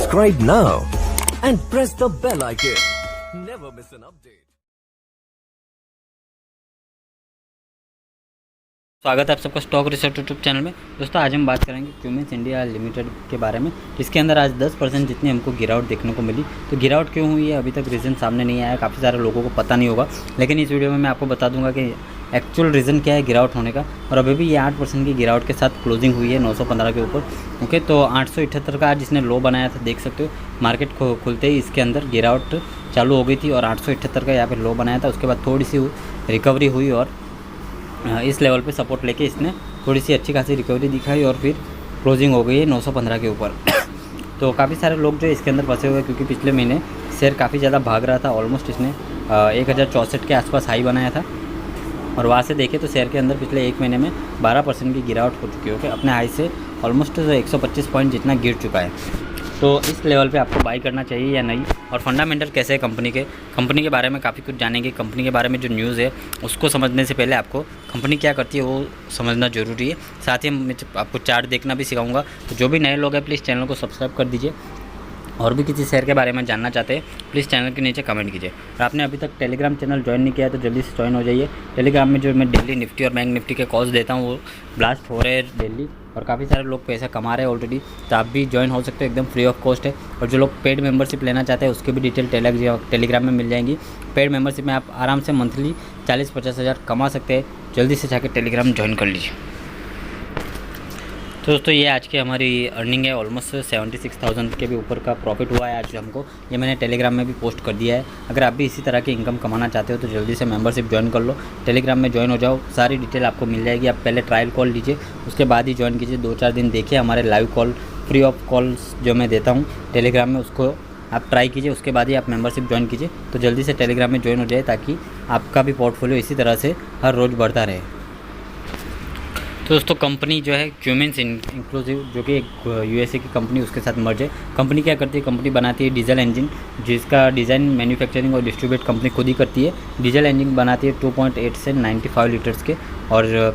Subscribe now and press the bell icon. Never miss an update. स्वागत है आप सबका स्टॉक रिसर्च यूट्यूब चैनल में। दोस्तों आज हम बात करेंगे क्यूमिंस इंडिया लिमिटेड के बारे में, जिसके अंदर आज 10% जितनी हमको गिरावट देखने को मिली। तो गिरावट क्यों हुई है अभी तक रीज़न सामने नहीं आया, काफ़ी सारे लोगों को पता नहीं होगा, लेकिन इस वीडियो में मैं आपको बता दूंगा कि एक्चुअल रीज़न क्या है गिरावट होने का। और अभी भी ये 8% की गिरावट के साथ क्लोजिंग हुई है 915 के ऊपर। ओके, तो 878 का आज इसने लो बनाया था, देख सकते हो। मार्केट खुलते ही इसके अंदर गिरावट चालू हो गई थी और 878 का यहाँ पर लो बनाया था। उसके बाद थोड़ी सी रिकवरी हुई और इस लेवल पे सपोर्ट लेके इसने थोड़ी सी अच्छी खासी रिकवरी दिखाई और फिर क्लोजिंग हो गई है 915 के ऊपर। तो काफ़ी सारे लोग जो इसके अंदर फंसे हुए हैं, क्योंकि पिछले महीने शेयर काफ़ी ज़्यादा भाग रहा था। ऑलमोस्ट इसने 1064 के आसपास हाई बनाया था और वहाँ से देखें तो शेयर के अंदर पिछले एक महीने में 12% की गिरावट हो चुकी है। ओके, अपने हाई से ऑलमोस्ट 125 पॉइंट जितना गिर चुका है। तो इस लेवल पे आपको बाई करना चाहिए या नहीं, और फंडामेंटल कैसे है कंपनी के बारे में काफ़ी कुछ जानेंगे। कंपनी के बारे में जो न्यूज़ है उसको समझने से पहले आपको कंपनी क्या करती है वो समझना ज़रूरी है। साथ ही मैं आपको चार्ट देखना भी सिखाऊंगा। तो जो भी नए लोग हैं प्लीज़ चैनल को सब्सक्राइब कर दीजिए, और भी किसी शेयर के बारे में जानना चाहते हैं प्लीज़ चैनल के नीचे कमेंट कीजिए। और आपने अभी तक टेलीग्राम चैनल ज्वाइन नहीं किया है तो जल्दी से ज्वाइन हो जाइए। टेलीग्राम में जो मैं डेली निफ्टी और बैंक निफ्टी के कॉल्स देता हूँ वो ब्लास्ट हो रहे हैं डेली, और काफ़ी सारे लोग पैसा कमा रहे हैं ऑलरेडी। तो आप भी ज्वाइन हो सकते हो, एकदम फ्री ऑफ कॉस्ट है। और जो लोग पेड मेंबरशिप लेना चाहते हैं उसकी भी डिटेल टेलीग्राम में मिल जाएंगी। पेड मेंबरशिप में आप आराम से मंथली 40-50 हज़ार कमा सकते हैं। जल्दी से जाकर टेलीग्राम ज्वाइन कर लीजिए। तो दोस्तों ये आज की हमारी अर्निंग है, ऑलमोस्ट 76,000 के भी ऊपर का प्रॉफिट हुआ है आज हमको। ये मैंने टेलीग्राम में भी पोस्ट कर दिया है। अगर आप भी इसी तरह की इनकम कमाना चाहते हो तो जल्दी से मेंबरशिप ज्वाइन कर लो, टेलीग्राम में ज्वाइन हो जाओ। सारी डिटेल आपको मिल जाएगी। आप पहले ट्रायल कॉल लीजिए, उसके बाद ही ज्वाइन कीजिए। 2-4 दिन देखिए हमारे live call, free of calls जो मैं देता हूँ टेलीग्राम में, उसको आप ट्राई कीजिए। उसके बाद ही आप मेंबरशिप ज्वाइन कीजिए। तो जल्दी से टेलीग्राम में ज्वाइन हो जाए ताकि आपका भी पोर्टफोलियो इसी तरह से हर रोज़ बढ़ता रहे। तो दोस्तों कंपनी जो है क्यूमिंस इंक्लूसिव, जो कि एक यूएसए की कंपनी, उसके साथ मर्ज है। कंपनी क्या करती है, कंपनी बनाती है डीजल इंजन, जिसका डिज़ाइन, मैन्युफैक्चरिंग और डिस्ट्रीब्यूट कंपनी खुद ही करती है। डीजल इंजन बनाती है 2.8 से 95 लीटर्स के, और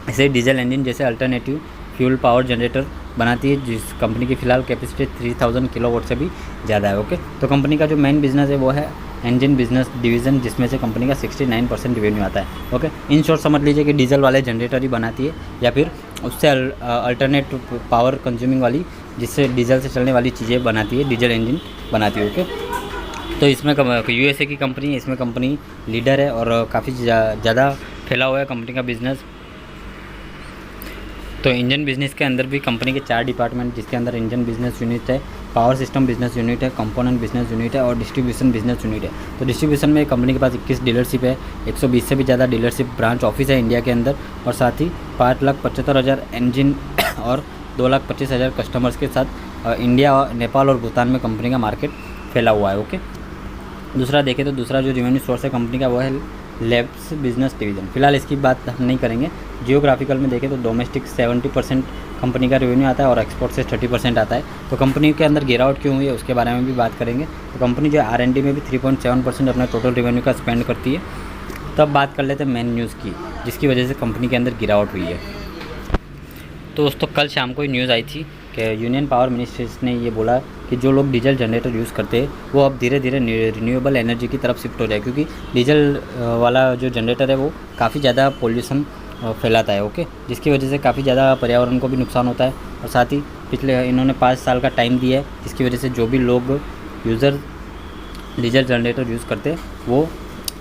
ऐसे डीजल इंजन जैसे अल्टरनेटिव फ्यूल पावर जनरेटर बनाती है, जिस कंपनी की फ़िलहाल कैपेसिटी 3000 किलोवाट से भी ज़्यादा है। ओके, तो कंपनी का जो मेन बिजनेस है वो है इंजन बिजनेस डिवीज़न, जिसमें से कंपनी का 69% रेवेन्यू आता है। ओके, इन शॉर्ट समझ लीजिए कि डीजल वाले जनरेटर ही बनाती है, या फिर उससे अल्टरनेट पावर कंज्यूमिंग वाली, जिससे डीजल से चलने वाली चीज़ें बनाती है, डीजल इंजन बनाती है। ओके, तो इसमें यूएसए की कंपनी है, इसमें कंपनी लीडर है और काफ़ी ज़्यादा फैला हुआ है कंपनी का बिज़नेस। तो इंजन बिज़नेस के अंदर भी कंपनी के 4 डिपार्टमेंट, जिसके अंदर इंजन बिज़नेस यूनिट है, पावर सिस्टम बिज़नेस यूनिट है, कंपोनेंट बिज़नेस यूनिट है और डिस्ट्रीब्यूशन बिज़नेस यूनिट है। तो डिस्ट्रीब्यूशन में कंपनी के पास 21 डीलरशिप है, 120 से भी ज़्यादा डीलरशिप ब्रांच ऑफिस है इंडिया के अंदर, और साथ ही 5,75,000 इंजन और 2,25,000 कस्टमर्स के साथ इंडिया, नेपाल और भूटान में कंपनी का मार्केट फैला हुआ है। ओके, दूसरा देखें तो दूसरा जो रेवेन्यू सोर्स है कंपनी का वो है लैब्स बिजनेस डिवीज़न। फिलहाल इसकी बात हम नहीं करेंगे। जियोग्राफिकल में देखें तो डोमेस्टिक 70% कंपनी का रेवेन्यू आता है और एक्सपोर्ट से 30% आता है। तो कंपनी के अंदर गिरावट क्यों हुई है उसके बारे में भी बात करेंगे। तो कंपनी जो R&D में भी 3.7% अपना टोटल रेवेन्यू का स्पेंड करती है। तब बात कर लेते हैं मेन न्यूज़ की, जिसकी वजह से कंपनी के अंदर गिरावट हुई है। तो दोस्तों कल शाम को न्यूज़ आई थी कि यूनियन पावर मिनिस्ट्री ने ये बोला कि जो लोग डीजल जनरेटर यूज़ करते हैं वो अब धीरे धीरे रिन्यूएबल एनर्जी की तरफ शिफ्ट हो जाए, क्योंकि डीजल वाला जो जनरेटर है वो काफ़ी ज़्यादा पोल्यूशन फैलाता है। ओके, जिसकी वजह से काफ़ी ज़्यादा पर्यावरण को भी नुकसान होता है। और साथ ही पिछले इन्होंने 5 साल का टाइम दिया है, जिसकी वजह से जो भी लोग यूज़र डीजल जनरेटर यूज़ करते हैं वो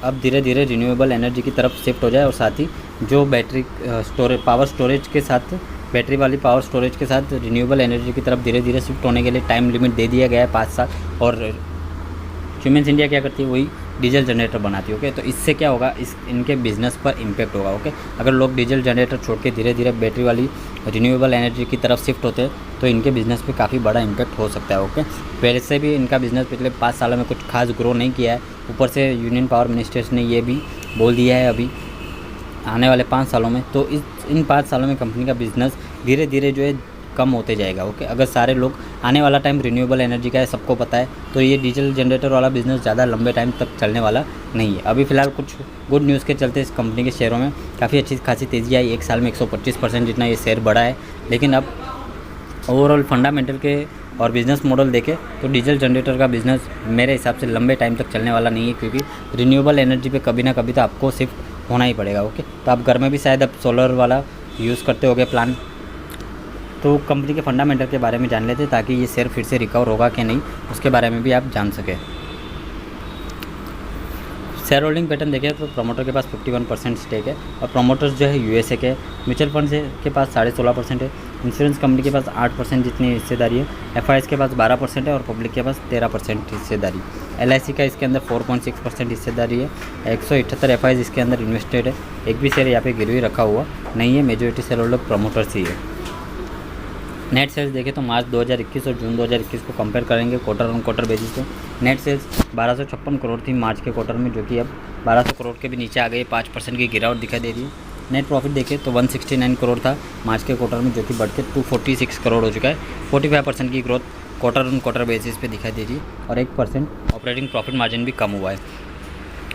अब धीरे धीरे रिन्यूएबल एनर्जी की तरफ शिफ्ट हो जाए। और साथ ही जो बैटरी पावर स्टोरेज के साथ, बैटरी वाली पावर स्टोरेज के साथ रिन्यूएबल एनर्जी की तरफ धीरे धीरे शिफ्ट होने के लिए टाइम लिमिट दे दिया गया है 5 साल। और क्यूमिंस इंडिया क्या करती है, वही डीजल जनरेटर बनाती है। ओके, तो इससे क्या होगा, इनके बिज़नेस पर इम्पैक्ट होगा। ओके, अगर लोग डीजल जनरेटर छोड़ के धीरे धीरे बैटरी वाली रिन्यूएबल एनर्जी की तरफ शिफ्ट होते हैं तो इनके बिज़नेस पे काफ़ी बड़ा इम्पैक्ट हो सकता है। ओके, पहले से भी इनका बिज़नेस पिछले 5 सालों में कुछ खास ग्रो नहीं किया है। ऊपर से यूनियन पावर मिनिस्टर्स ने ये भी बोल दिया है अभी आने वाले 5 सालों में, तो इन 5 सालों में कंपनी का बिज़नेस धीरे धीरे जो है कम होते जाएगा। ओके, अगर सारे लोग, आने वाला टाइम रिन्यूएबल एनर्जी का है, सबको पता है, तो ये डीजल जनरेटर वाला बिज़नेस ज़्यादा लंबे टाइम तक चलने वाला नहीं है। अभी फ़िलहाल कुछ गुड न्यूज़ के चलते इस कंपनी के शेयरों में काफ़ी अच्छी खासी तेज़ी आई। एक साल में 125% जितना ये शेयर बढ़ा है। लेकिन अब ओवरऑल फंडामेंटल के और बिज़नेस मॉडल देखें तो डीजल जनरेटर का बिज़नेस मेरे हिसाब से लंबे टाइम तक चलने वाला नहीं है, क्योंकि रिन्यूएबल एनर्जी पे कभी ना कभी तो आपको शिफ्ट होना ही पड़ेगा। ओके, तो आप घर में भी शायद अब सोलर वाला यूज़ करते होगे प्लान। तो कंपनी के फंडामेंटल के बारे में जान लेते ताकि ये शेयर फिर से रिकवर होगा कि नहीं, उसके बारे में भी आप जान सकें। शेयर होल्डिंग पैटर्न देखें तो प्रमोटर के पास 51% स्टेक है और प्रमोटर्स जो है यूएसए के, म्यूचुअल फंड के पास 16.5% है, इंश्योरेंस कंपनी के पास 8% जितनी हिस्सेदारी है, एफआईएस के पास 12% है और पब्लिक के पास 13% हिस्सेदारी। एलआईसी का इसके अंदर 4.6% हिस्सेदारी है। 178 एफआईएस इसके अंदर इन्वेस्टेड है, एक भी शेयर यहाँ पे गिरवी रखा हुआ नहीं है, मेजोरिटी शेयर होल्डर प्रमोटर्स ही है। नेट सेल्स देखें तो मार्च 2021 और जून 2021 को कंपेयर करेंगे क्वार्टर ऑन क्वार्टर बेसिस पे। नेट सेल्स 1256 करोड़ थी मार्च के क्वार्टर में, जो कि अब 1200 करोड़ के भी नीचे आ गई, 5% की गिरावट दिखाई दे रही है। नेट प्रॉफिट देखें तो 169 करोड़ था मार्च के क्वार्टर में, जो कि बढ़ के 246 करोड़ हो चुका है। 45% की growth quarter on quarter basis पे दिखाई दे रही है और 1% ऑपरेटिंग प्रॉफिट मार्जिन भी कम हुआ है।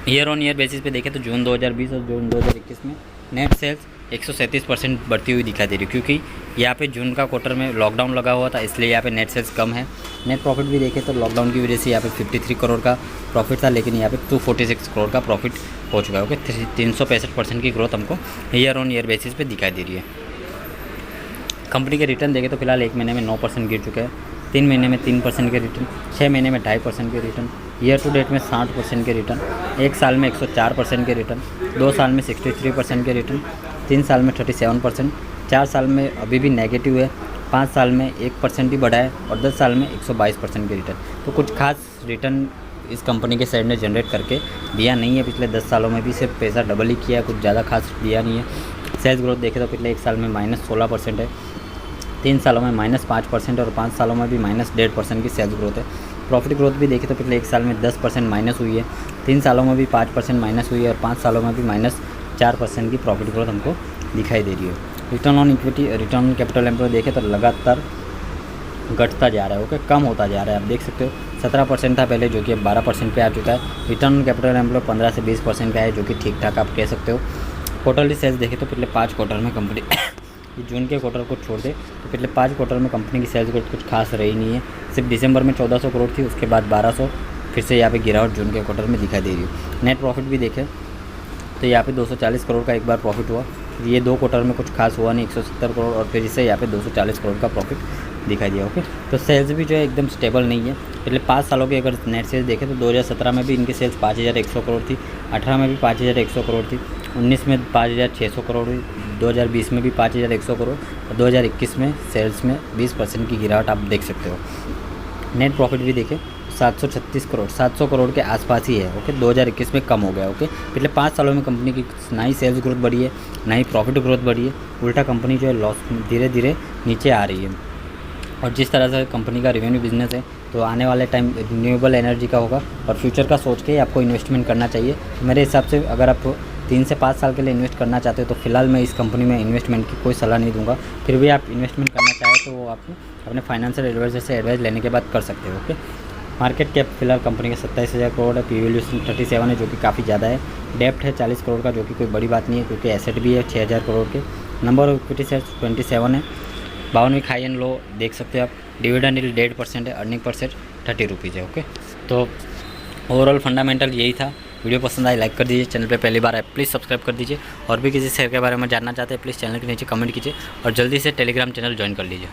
ईयर ऑन ईयर बेसिस पे देखें तो जून 2020 और जून 2021 में नेट सेल्स 137% बढ़ती हुई दिखाई दे रही है, क्योंकि यहाँ पे जून का क्वार्टर में लॉकडाउन लगा हुआ था, इसलिए यहाँ पे नेट सेल्स कम है। नेट प्रॉफिट भी देखें तो लॉकडाउन की वजह से यहाँ पे 53 करोड़ का प्रॉफिट था, लेकिन यहाँ पे 246 करोड़ का प्रॉफिट हो चुका है। ओके, 365% की ग्रोथ हमको ईयर ऑन ईयर बेसिस पे दिखाई दे रही है। कंपनी के रिटर्न देखें तो फिलहाल 1 महीने में 9% गिर चुका है, 3 महीने में 3% के रिटर्न, 6 महीने में 2.5% के रिटर्न, ईयर टू डेट में 60% के रिटर्न, 1 साल में 104% के रिटर्न, 2 साल में 63% के रिटर्न, 3 साल में 37%, 4 साल में अभी भी नेगेटिव है, 5 साल में 1% ही बढ़ा है और 10 साल में 122% के रिटर्न। तो कुछ खास रिटर्न इस कंपनी के साइड ने जनरेट करके दिया नहीं है। पिछले 10 सालों में भी सिर्फ पैसा डबल ही किया है, कुछ ज़्यादा खास दिया नहीं है। सेल्स ग्रोथ देखें तो पिछले 1 साल में -16% है, 3 सालों में -5% और 5 सालों में भी -1.5% की सेल्स ग्रोथ है। प्रॉफिट ग्रोथ भी देखें तो पिछले 1 साल में 10% माइनस हुई है, 3 सालों में भी 5% माइनस हुई है और 5 सालों में भी -4% की प्रॉफिट ग्रोथ हमको दिखाई दे रही है। Return on equity, return on capital employ देखें तो लगातार घटता जा रहा है। ओके, कम होता जा रहा है। आप देख सकते हो 17% था पहले, जो कि अब 12% पे आ चुका है। रिटर्न ऑन कैपिटल एम्प्लॉय 15 से 20% का है, जो कि ठीक ठाक आप कह सकते हो। क्वार्टरली सेल्स देखें तो पिछले 5 क्वार्टर में कंपनी जून के क्वार्टर को छोड़ दे तो पिछले 5 क्वार्टर में कंपनी की सेल्स ग्रोथ कुछ खास रही नहीं है। सिर्फ दिसंबर में 1400 करोड़ थी, उसके बाद 1200, फिर से यहाँ पे गिरावट जून के क्वार्टर में दिखाई दे रही है। नेट प्रॉफिट भी देखें तो यहाँ पे 240 करोड़ का एक बार प्रॉफिट हुआ, ये 2 क्वार्टर में कुछ खास हुआ नहीं, 170 करोड़ और फिर इससे यहाँ पे 240 करोड़ का प्रॉफिट दिखाई दिया। ओके, तो सेल्स भी जो है एकदम स्टेबल नहीं है। पिछले 5 सालों के अगर नेट सेल्स देखें तो 2017 में भी इनकी सेल्स 5100 करोड़ थी, 18 में भी 5100 करोड़ थी, 19 में 5600 करोड़ हुई, 2020 में भी 5100 करोड़ और 2021 में सेल्स में 20% की गिरावट आप देख सकते हो। नेट प्रॉफिट भी देखें 736 करोड़, 700 करोड़ के आसपास ही है। ओके, 2021 में कम हो गया। ओके, पिछले 5 सालों में कंपनी की ना ही सेल्स ग्रोथ बढ़ी है, ना ही प्रॉफिट ग्रोथ बढ़ी है, उल्टा कंपनी जो है लॉस धीरे धीरे नीचे आ रही है। और जिस तरह से कंपनी का रेवेन्यू बिजनेस है तो आने वाले टाइम रिन्यूएबल एनर्जी का होगा और फ्यूचर का सोच के ही आपको इन्वेस्टमेंट करना चाहिए। मेरे हिसाब से अगर आप 3 से 5 साल के लिए इन्वेस्ट करना चाहते हो तो फिलहाल मैं इस कंपनी में इन्वेस्टमेंट की कोई सलाह नहीं दूंगा। फिर भी आप इन्वेस्टमेंट करना चाहें तो वो आप अपने फाइनेंशियल एडवाइजर से एडवाइस लेने के बाद कर सकते हो। ओके, मार्केट कैप फिलहाल कंपनी का 27,000 करोड़ है, पी वैल्यूएशन 37 है, जो कि काफ़ी ज़्यादा है। डेप्ट है 40 करोड़ का, जो कि कोई बड़ी बात नहीं है, क्योंकि एसेट भी है 6000 करोड़ के। नंबर ऑफ इक्विटी शेयर्स 27 है। 52वीं हाई एंड लो देख सकते हो आप। डिविडेंड यील्ड 1.5% है, अर्निंग पर शेयर 30 रुपीज़ है। ओके, तो ओवरऑल फंडामेंटल यही था। वीडियो पसंद आए लाइक कर दीजिए, चैनल पे पहली बार आए प्लीज़ सब्सक्राइब कर दीजिए, और भी किसी शेयर के बारे में जानना चाहते हैं प्लीज़ चैनल के नीचे कमेंट कीजिए और जल्दी से टेलीग्राम चैनल ज्वाइन कर लीजिए।